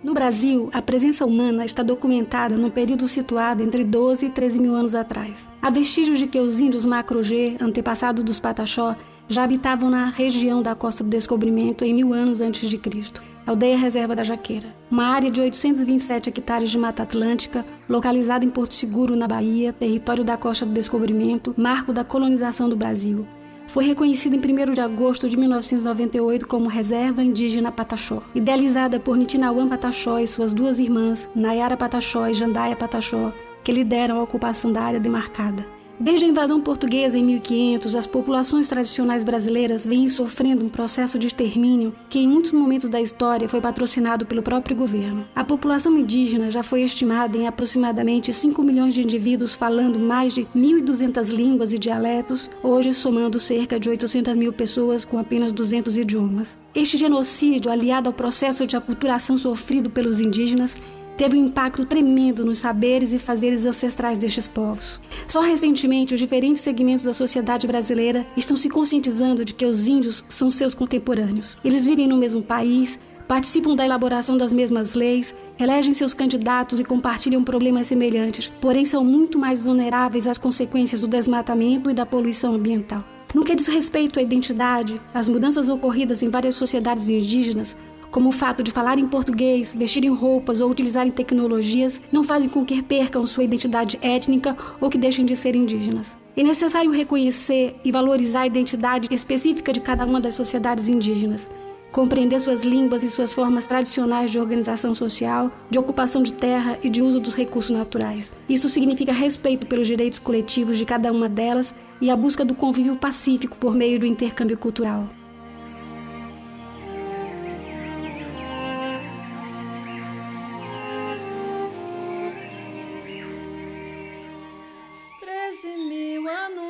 No Brasil, a presença humana está documentada num período situado entre 12 e 13 mil anos atrás. Há vestígios de que os índios Macro-G, antepassados dos Pataxó, já habitavam na região da Costa do Descobrimento em 1000 anos antes de Cristo. Aldeia Reserva da Jaqueira, uma área de 827 hectares de Mata Atlântica, localizada em Porto Seguro, na Bahia, território da Costa do Descobrimento, marco da colonização do Brasil. Foi reconhecida em 1º de agosto de 1998 como Reserva Indígena Pataxó, idealizada por Nitinauã Pataxó e suas duas irmãs, Nayara Pataxó e Jandaia Pataxó, que lideram a ocupação da área demarcada. Desde a invasão portuguesa em 1500, as populações tradicionais brasileiras vêm sofrendo um processo de extermínio que em muitos momentos da história foi patrocinado pelo próprio governo. A população indígena já foi estimada em aproximadamente 5 milhões de indivíduos falando mais de 1.200 línguas e dialetos, hoje somando cerca de 800 mil pessoas com apenas 200 idiomas. Este genocídio, aliado ao processo de aculturação sofrido pelos indígenas, teve um impacto tremendo nos saberes e fazeres ancestrais destes povos. Só recentemente, os diferentes segmentos da sociedade brasileira estão se conscientizando de que os índios são seus contemporâneos. Eles vivem no mesmo país, participam da elaboração das mesmas leis, elegem seus candidatos e compartilham problemas semelhantes, porém são muito mais vulneráveis às consequências do desmatamento e da poluição ambiental. No que diz respeito à identidade, as mudanças ocorridas em várias sociedades indígenas, como o fato de falarem português, vestirem roupas ou utilizarem tecnologias, não fazem com que percam sua identidade étnica ou que deixem de ser indígenas. É necessário reconhecer e valorizar a identidade específica de cada uma das sociedades indígenas, compreender suas línguas e suas formas tradicionais de organização social, de ocupação de terra e de uso dos recursos naturais. Isso significa respeito pelos direitos coletivos de cada uma delas e a busca do convívio pacífico por meio do intercâmbio cultural.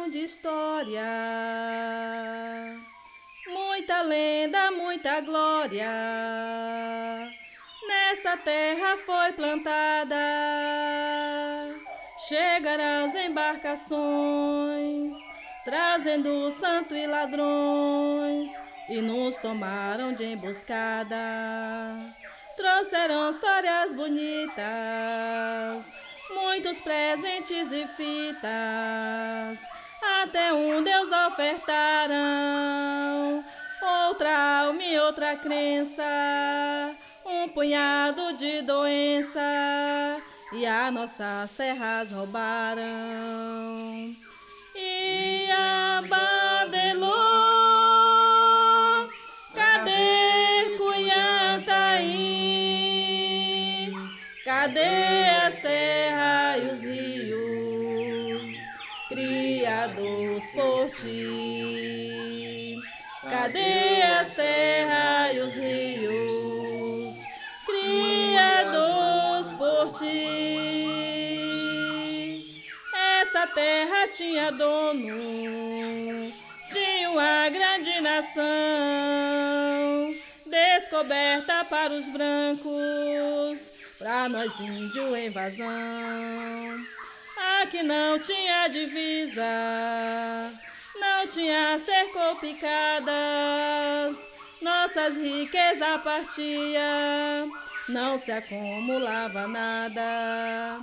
De história, muita lenda, muita glória, nessa terra foi plantada. Chegaram as embarcações, trazendo o santo e ladrões, e nos tomaram de emboscada. Trouxeram histórias bonitas, muitos presentes e fitas, até um Deus ofertaram, outra alma e outra crença, um punhado de doença, e as nossas terras roubaram. E a Badelô, cadê Cuiataí? Cadê as terras e os rios criados por ti? Cadê as terras e os rios criados por ti? Essa terra tinha dono de uma grande nação, descoberta para os brancos, pra nós índio invasão. Aqui não tinha divisa, não tinha cerco picadas, nossas riquezas partia, não se acumulava nada.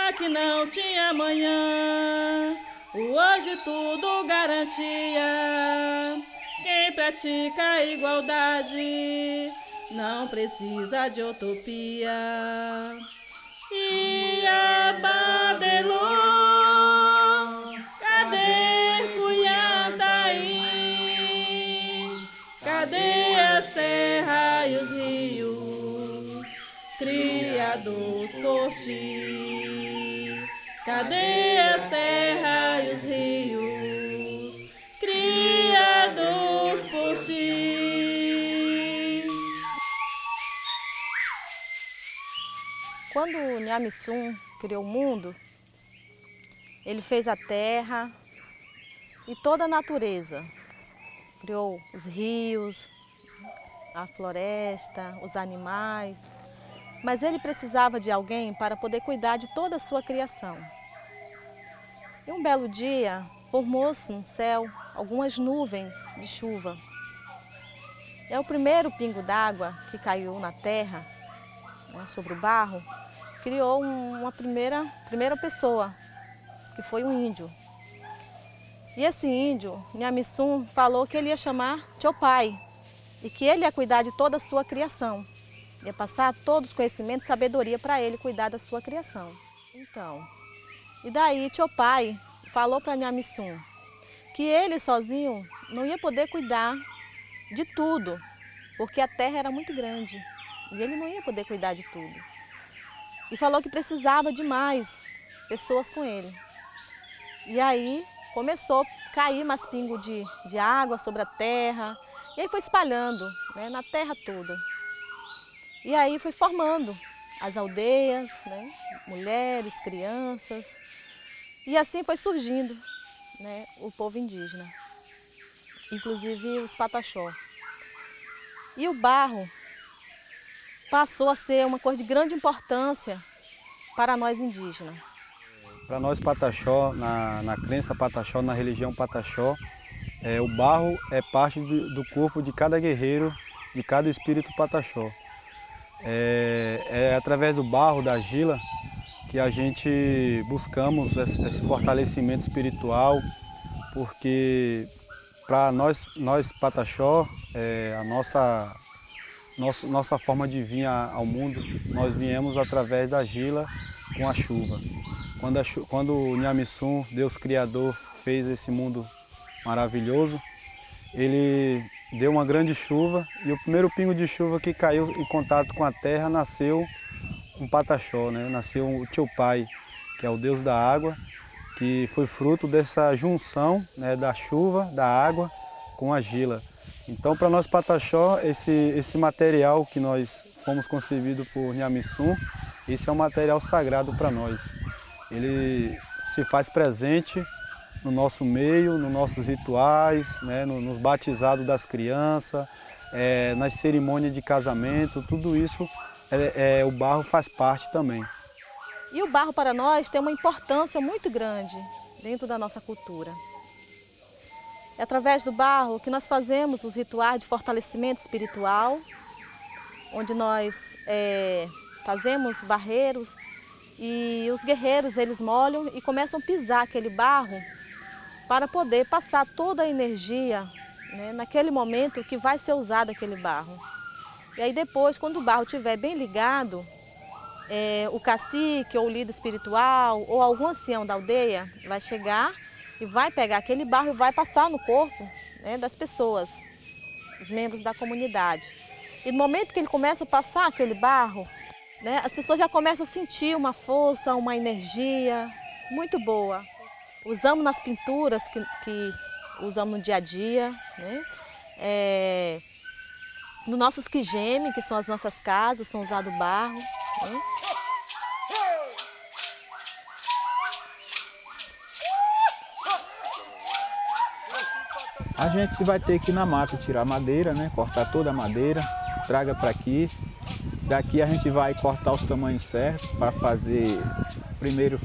Aqui não tinha amanhã, o hoje tudo garantia. Quem pratica a igualdade não precisa de utopia. E a Badelô, cadê Cuiataí? Cadê as terras e os rios criados por ti? Cadê as terras e os rios criados por ti? Quando Nhamisum criou o mundo, ele fez a terra e toda a natureza. Criou os rios, a floresta, os animais. Mas ele precisava de alguém para poder cuidar de toda a sua criação. E um belo dia, formou-se no céu algumas nuvens de chuva. É o primeiro pingo d'água que caiu na terra, né, sobre o barro, criou uma primeira pessoa, que foi um índio. E esse índio, Nhamisum, falou que ele ia chamar Tiopai e que ele ia cuidar de toda a sua criação. Ia passar todos os conhecimentos e sabedoria para ele cuidar da sua criação. Então, e daí Tiopai falou para Nhamisum que ele sozinho não ia poder cuidar de tudo, porque a terra era muito grande e ele não ia poder cuidar de tudo. E falou que precisava de mais pessoas com ele. E aí começou a cair mais pingos de água sobre a terra, e aí foi espalhando, né, na terra toda. E aí foi formando as aldeias, né, mulheres, crianças, e assim foi surgindo, né, o povo indígena, inclusive os Pataxó. E o barro passou a ser uma coisa de grande importância para nós indígenas. Para nós Pataxó, na crença Pataxó, na religião Pataxó, o barro é parte do corpo de cada guerreiro, de cada espírito Pataxó. É através do barro, da argila, que a gente buscamos esse fortalecimento espiritual, porque para nós Pataxó, nossa forma de vir ao mundo, nós viemos através da argila com a chuva. Quando o Nhamisum, Deus Criador, fez esse mundo maravilhoso, ele deu uma grande chuva e o primeiro pingo de chuva que caiu em contato com a terra nasceu um Pataxó, né? Nasceu o Tiopai, que é o Deus da água, que foi fruto dessa junção, né, da chuva, da água com a argila. Então, para nós Pataxó, esse material que nós fomos concebidos por Nhamisum, esse é um material sagrado para nós. Ele se faz presente no nosso meio, nos nossos rituais, né, nos batizados das crianças, nas cerimônias de casamento, tudo isso o barro faz parte também. E o barro para nós tem uma importância muito grande dentro da nossa cultura. É através do barro que nós fazemos os rituais de fortalecimento espiritual, onde nós fazemos barreiros e os guerreiros eles molham e começam a pisar aquele barro para poder passar toda a energia, né, naquele momento que vai ser usado aquele barro. E aí depois, quando o barro estiver bem ligado, o cacique ou o líder espiritual ou algum ancião da aldeia vai chegar e vai pegar aquele barro e vai passar no corpo, né, das pessoas, os membros da comunidade. E no momento que ele começa a passar aquele barro, né, as pessoas já começam a sentir uma força, uma energia muito boa. Usamos nas pinturas que usamos no dia a dia, né? No nossos quijeme, que são as nossas casas, são usados barro. Né? A gente vai ter que ir na mata tirar madeira, né? Cortar toda a madeira, traga para aqui. Daqui a gente vai cortar os tamanhos certos para fazer, primeiro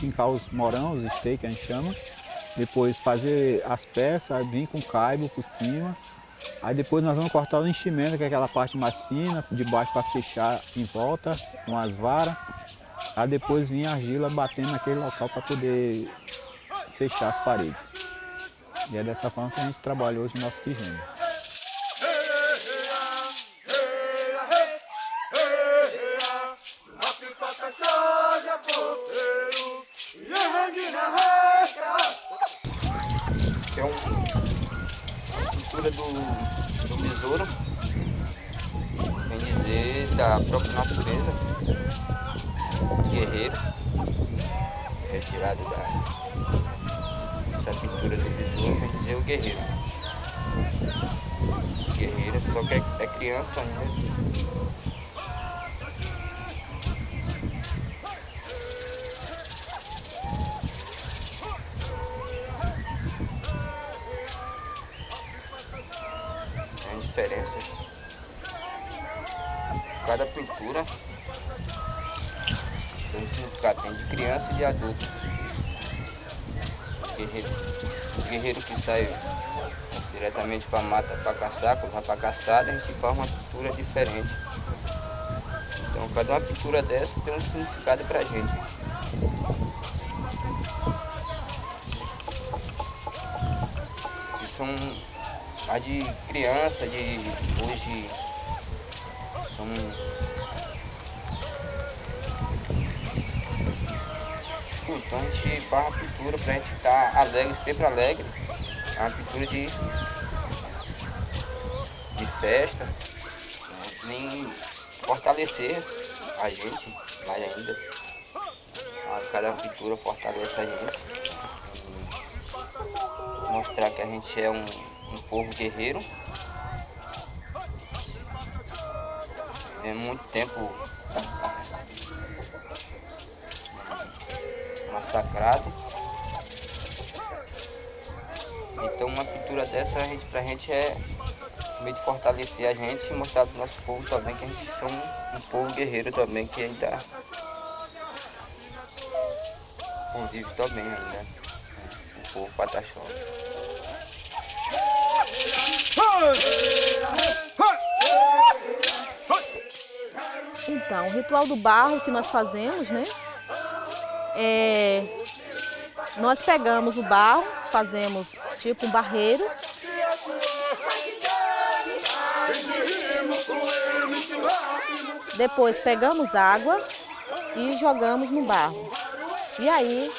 fincar os morão, os steak que a gente chama. Depois fazer as peças, vir com caibo por cima. Aí depois nós vamos cortar o enchimento, que é aquela parte mais fina, de baixo para fechar em volta, com as varas. Aí depois vir a argila batendo naquele local para poder fechar as paredes. E é dessa forma que a gente trabalha hoje no nosso quijeme. É uma cultura do besouro, vem dizer da própria natureza, guerreiro, retirado dessa pintura do besouro, vem dizer o guerreiro. Guerreiro, só que é criança ainda. Diferença. Cada pintura tem um significado, tem de criança e de adulto. O guerreiro que sai diretamente para a mata para caçar, quando vai para caçada, a gente faz uma pintura diferente. Então cada uma pintura dessa tem um significado pra gente. São a de criança, de hoje são então a gente faz uma pintura pra gente estar alegre, sempre alegre. É uma pintura de festa, né? Nem fortalecer a gente mais ainda. Cada pintura fortalece a gente. Mostrar que a gente é um povo guerreiro. Vivemos muito tempo massacrado. Então uma pintura dessa pra gente é meio de fortalecer a gente e mostrar pro nosso povo também que a gente é um povo guerreiro também, que ainda convive também ainda. O povo Pataxó. Então, o ritual do barro que nós fazemos, né? Nós pegamos o barro, fazemos tipo um barreiro. Depois pegamos água e jogamos no barro. E aí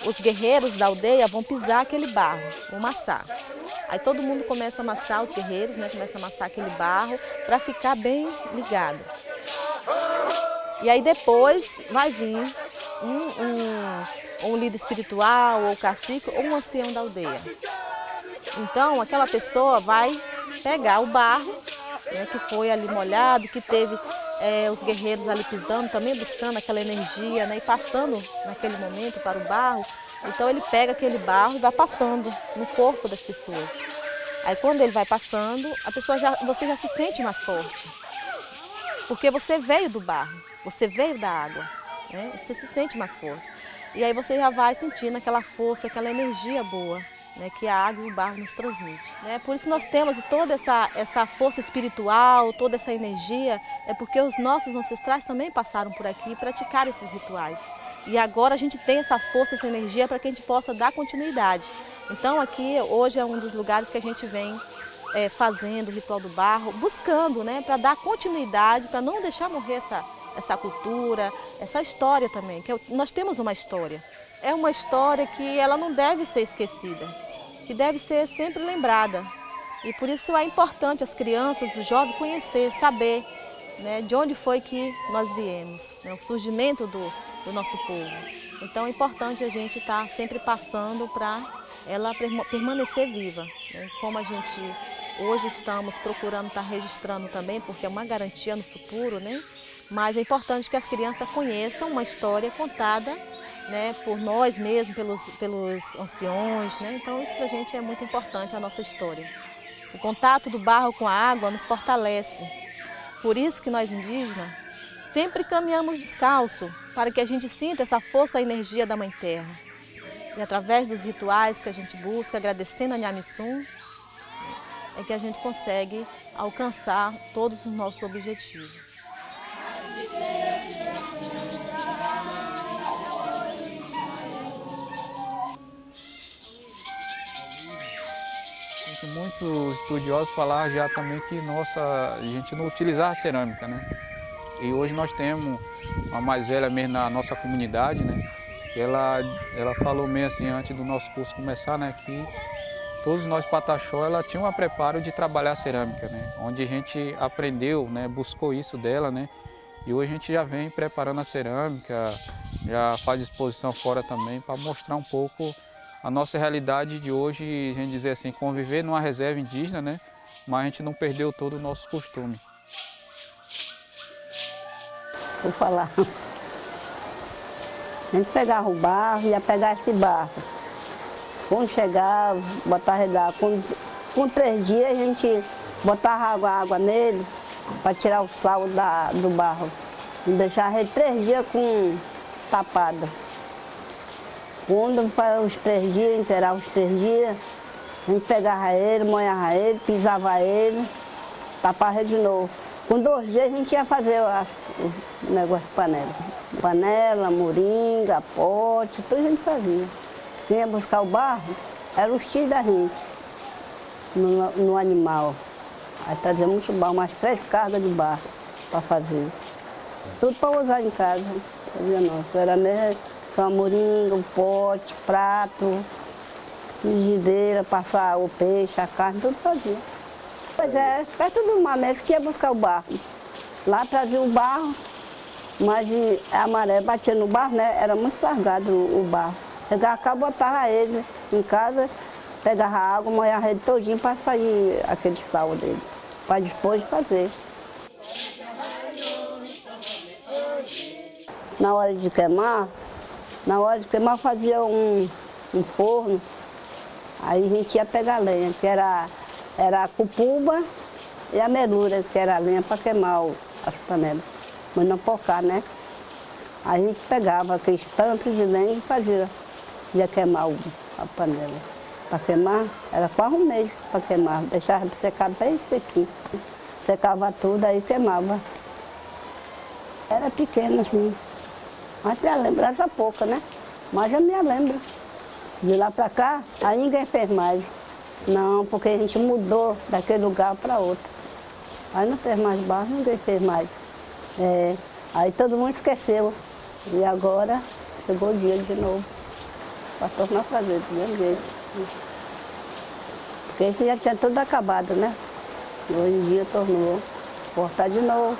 os guerreiros da aldeia vão pisar aquele barro, vão amassar. Aí todo mundo começa a amassar, os guerreiros, né? Começa a amassar aquele barro para ficar bem ligado. E aí depois vai vir um líder espiritual, ou cacique, ou um ancião da aldeia. Então aquela pessoa vai pegar o barro, né, que foi ali molhado, que teve os guerreiros ali pisando, também buscando aquela energia, né, e passando naquele momento para o barro. Então ele pega aquele barro e vai passando no corpo das pessoas. Aí quando ele vai passando, você já se sente mais forte. Porque você veio do barro, você veio da água, né? Você se sente mais forte. E aí você já vai sentindo aquela força, aquela energia boa, né, que a água e o barro nos transmite. Por isso que nós temos toda essa força espiritual, toda essa energia, é porque os nossos ancestrais também passaram por aqui e praticaram esses rituais. E agora a gente tem essa força, essa energia para que a gente possa dar continuidade. Então aqui hoje é um dos lugares que a gente vem fazendo o ritual do barro, buscando, né, para dar continuidade, para não deixar morrer essa cultura, essa história também, que nós temos uma história. É uma história que ela não deve ser esquecida, que deve ser sempre lembrada. E por isso é importante as crianças, os jovens conhecer, saber, né, de onde foi que nós viemos, né, o surgimento do nosso povo. Então é importante a gente estar sempre passando para ela permanecer viva, né? Como a gente hoje estamos procurando estar registrando também, porque é uma garantia no futuro, né? Mas é importante que as crianças conheçam uma história contada, né, por nós mesmos, pelos anciões, né? Então isso para a gente é muito importante, a nossa história. O contato do barro com a água nos fortalece. Por isso que nós indígenas sempre caminhamos descalço, para que a gente sinta essa força, a energia da Mãe Terra. E através dos rituais que a gente busca, agradecendo a Nhamisum, é que a gente consegue alcançar todos os nossos objetivos. Muitos estudiosos falaram já também que a gente não utilizava cerâmica, né? E hoje nós temos uma mais velha mesmo na nossa comunidade, né? Ela falou meio assim antes do nosso curso começar, né? Que todos nós Pataxó, ela tinha um preparo de trabalhar cerâmica, né? Onde a gente aprendeu, né? Buscou isso dela, né? E hoje a gente já vem preparando a cerâmica, já faz exposição fora também para mostrar um pouco a nossa realidade de hoje, a gente dizer assim, conviver numa reserva indígena, né? Mas a gente não perdeu todo o nosso costume. Vou falar. A gente pegava o barro, ia pegar esse barro. Quando chegava, botava redar. Com 3 dias a gente botava água nele para tirar o sal do barro. Não deixava ele 3 dias tapado. Quando para os 3 dias, inteirar os 3 dias, a gente pegava ele, molhava ele, pisava ele, tapava ele de novo. Com 2 dias a gente ia fazer o negócio de panela. Panela, moringa, pote, tudo a gente fazia. Quem ia buscar o barro, era os tios da gente, no animal. Aí trazia muito barro, umas 3 cargas de barro para fazer. Tudo para usar em casa. Fazia nosso. Era mesmo só a moringa, o pote, prato, frigideira, passar o peixe, a carne, tudo fazia. Pois é, perto do mar mesmo que ia buscar o barro. Lá trazia o barro, mas a maré batia no barro, né? Era muito sargado o barro. Pegava cá, botava ele em casa, pegava a água, molhava ele todinho para sair aquele sal dele, para depois de fazer. Na hora de queimar fazia um forno, aí a gente ia pegar lenha, que era a cupuba e a melura, que era a lenha para queimar as panelas, mas não focar, né? Aí a gente pegava aqueles tantos de lenha e ia queimar a panela. Para queimar, era quase um mês para queimar, deixava secar bem sequinho. Secava tudo, aí queimava. Era pequena assim, mas tem a lembrança pouca, né? Mas eu me lembro. De lá para cá, aí ninguém fez mais. Não, porque a gente mudou daquele lugar para outro. Aí não fez mais barro, ninguém fez mais. Aí todo mundo esqueceu. E agora chegou o dia de novo. Para tornar a fazer do mesmo jeito. Porque esse já tinha tudo acabado, né? E hoje em dia tornou cortar de novo.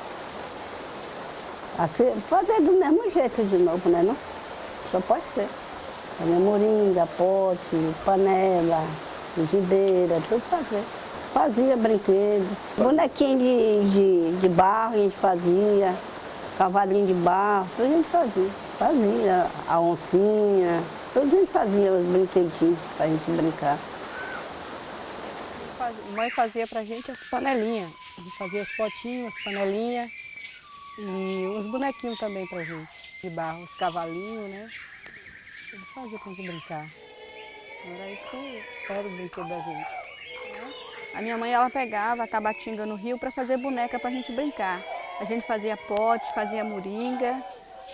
Aqui, fazer do mesmo jeito de novo, né? Não? Só pode ser. Fazer moringa, pote, panela, frigideira, tudo fazer. Fazia brinquedo, bonequinho de barro a gente fazia, cavalinho de barro, tudo a gente fazia. Fazia a oncinha, tudo a gente fazia os brinquedinhos para a gente brincar. A mãe fazia pra gente as panelinhas, a gente fazia os potinhos, as panelinhas e os bonequinhos também pra gente, de barro, os cavalinhos, né? Ele fazia pra gente brincar. Era isso que era o brinquedo da gente. A minha mãe, ela pegava a tabatinga no rio para fazer boneca pra gente brincar. A gente fazia pote, fazia moringa,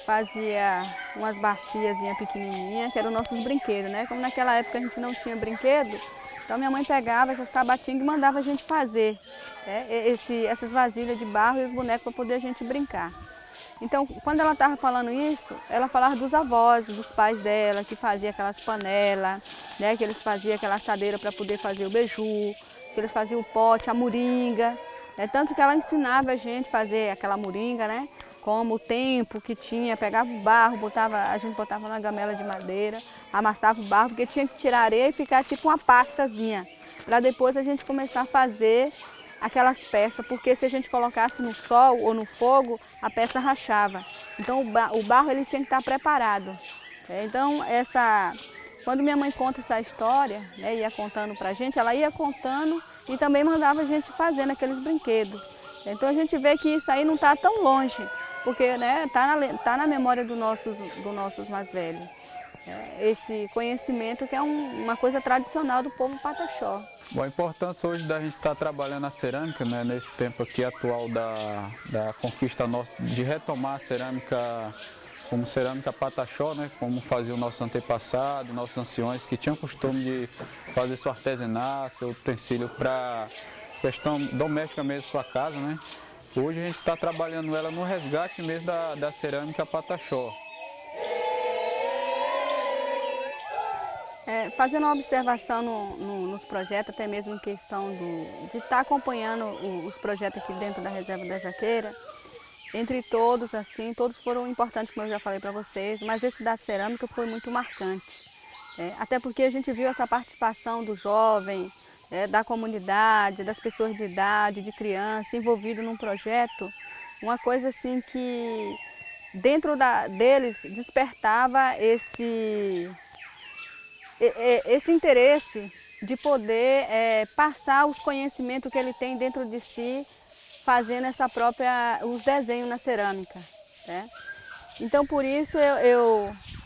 fazia umas baciazinhas pequenininhas, que eram nossos brinquedos, né? Como naquela época a gente não tinha brinquedo, então minha mãe pegava essas tabatingas e mandava a gente fazer, né? Essas vasilhas de barro e os bonecos para poder a gente brincar. Então, quando ela estava falando isso, ela falava dos avós, dos pais dela, que faziam aquelas panelas, né? Que eles faziam aquela assadeira para poder fazer o beiju, que eles faziam o pote, a moringa, né? Tanto que ela ensinava a gente a fazer aquela moringa, né? Como o tempo que tinha, pegava o barro, a gente botava na gamela de madeira, amassava o barro, porque tinha que tirar a areia e ficar tipo uma pastazinha, para depois a gente começar a fazer aquelas peças, porque se a gente colocasse no sol ou no fogo, a peça rachava. Então o barro ele tinha que estar preparado. Então quando minha mãe conta essa história, né, ia contando para a gente, ela ia contando e também mandava a gente fazendo aqueles brinquedos. Então a gente vê que isso aí não está tão longe, porque né, tá na memória dos nossos mais velhos. Esse conhecimento que é uma coisa tradicional do povo Pataxó. Bom, a importância hoje da gente estar trabalhando a cerâmica, né, nesse tempo aqui atual da conquista nossa, de retomar a cerâmica como cerâmica Pataxó, né, como faziam nossos antepassados, nossos anciões, que tinham o costume de fazer seu artesanato, seu utensílio para questão doméstica mesmo, sua casa, né. Hoje a gente está trabalhando ela no resgate mesmo da cerâmica Pataxó. Fazendo uma observação nos projetos, até mesmo em questão de estar acompanhando os projetos aqui dentro da Reserva da Jaqueira, entre todos, assim, todos foram importantes, como eu já falei para vocês, mas esse da cerâmica foi muito marcante. Até porque a gente viu essa participação do jovem, da comunidade, das pessoas de idade, de criança, envolvido num projeto, uma coisa assim que dentro deles despertava esse interesse de poder passar os conhecimentos que ele tem dentro de si, fazendo os desenhos na cerâmica. Né? Então, por isso,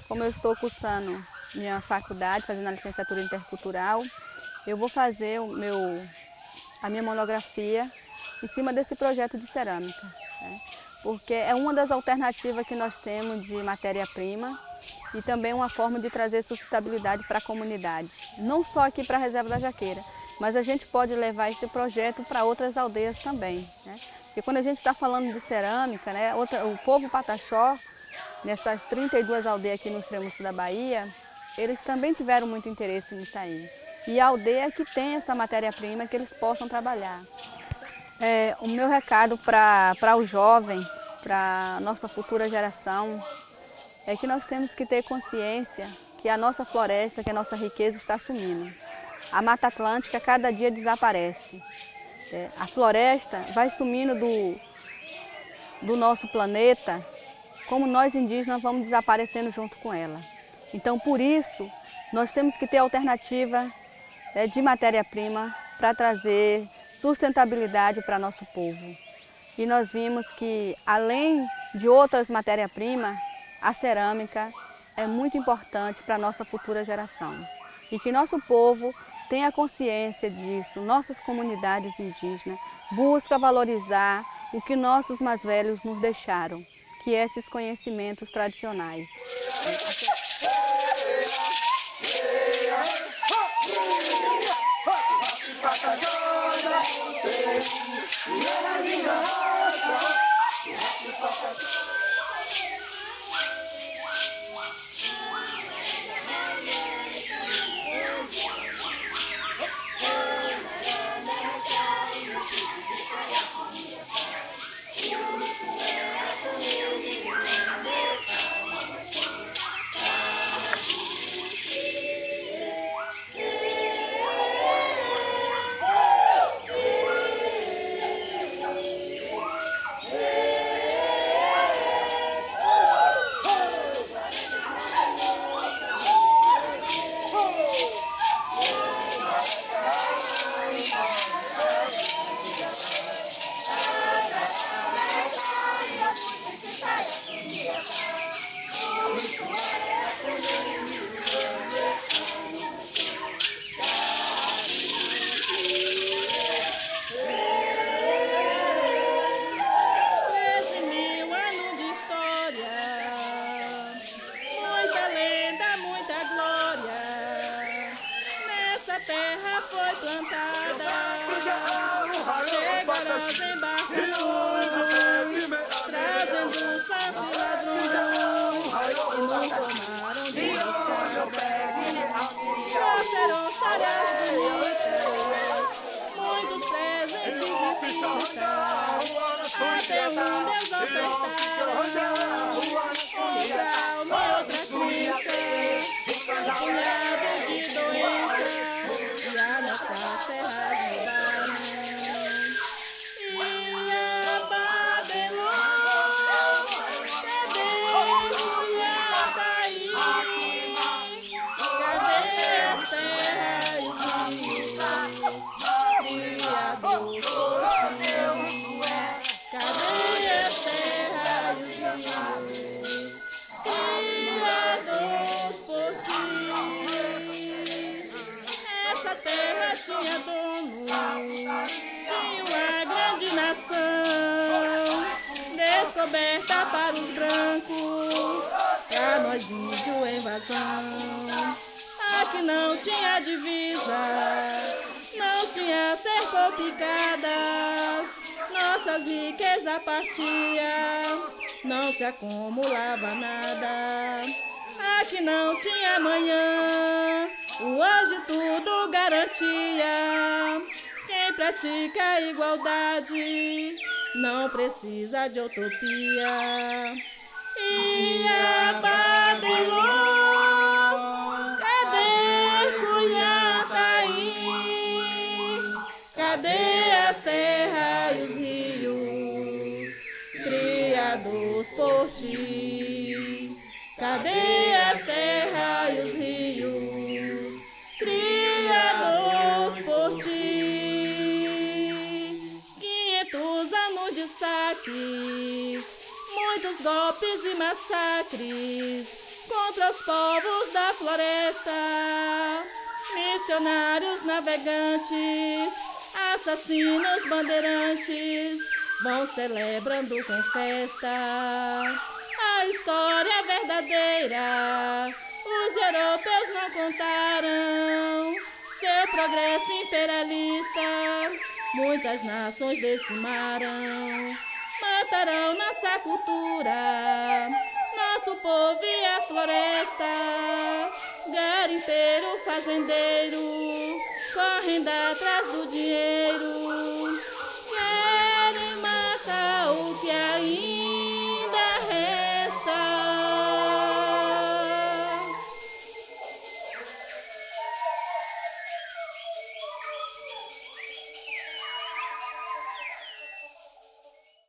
como eu estou cursando minha faculdade, fazendo a licenciatura intercultural, eu vou fazer a minha monografia em cima desse projeto de cerâmica, né? Porque é uma das alternativas que nós temos de matéria-prima e também uma forma de trazer sustentabilidade para a comunidade. Não só aqui para a Reserva da Jaqueira, mas a gente pode levar esse projeto para outras aldeias também, né? Porque quando a gente está falando de cerâmica, né, o povo Pataxó, nessas 32 aldeias aqui no extremo sul da Bahia, eles também tiveram muito interesse nisso aí. E a aldeia que tem essa matéria-prima que eles possam trabalhar. O meu recado para o jovem, para a nossa futura geração, é que nós temos que ter consciência que a nossa floresta, que a nossa riqueza está sumindo. A Mata Atlântica cada dia desaparece. A floresta vai sumindo do nosso planeta, como nós indígenas vamos desaparecendo junto com ela. Então, por isso, nós temos que ter alternativa de matéria-prima para trazer sustentabilidade para nosso povo. E nós vimos que, além de outras matérias-primas, a cerâmica é muito importante para a nossa futura geração. E que nosso povo tenha consciência disso, nossas comunidades indígenas buscam valorizar o que nossos mais velhos nos deixaram, que é esses conhecimentos tradicionais. Terra foi plantada, chegaram as embarcações, trazendo santo e ladrões, e nos formaram de trouxeram saras bonitas, muitos presentes e fitas, até um Deus ofertaram, uma outra crença, um punhado de doença. Tinha dono de uma grande nação, descoberta para os brancos, para nós índio invasão. Aqui não tinha divisa, não tinha cerco picadas, nossas riquezas partiam, não se acumulava nada. Aqui não tinha amanhã, o hoje tudo garantia. Quem pratica a igualdade não precisa de utopia. E a Badelô, cadê Cunhataí? Cadê as terras e os rios criados por ti? Cadê as terras e os rios criados por ti? 500 anos de saques, muitos golpes e massacres contra os povos da floresta. Missionários navegantes Assassinos bandeirantes vão celebrando com festa a história verdadeira. Os europeus não contaram seu progresso imperialista. Muitas nações decimaram, mataram nossa cultura. Nosso povo e a floresta, garimpeiro, fazendeiro, correndo atrás do dinheiro.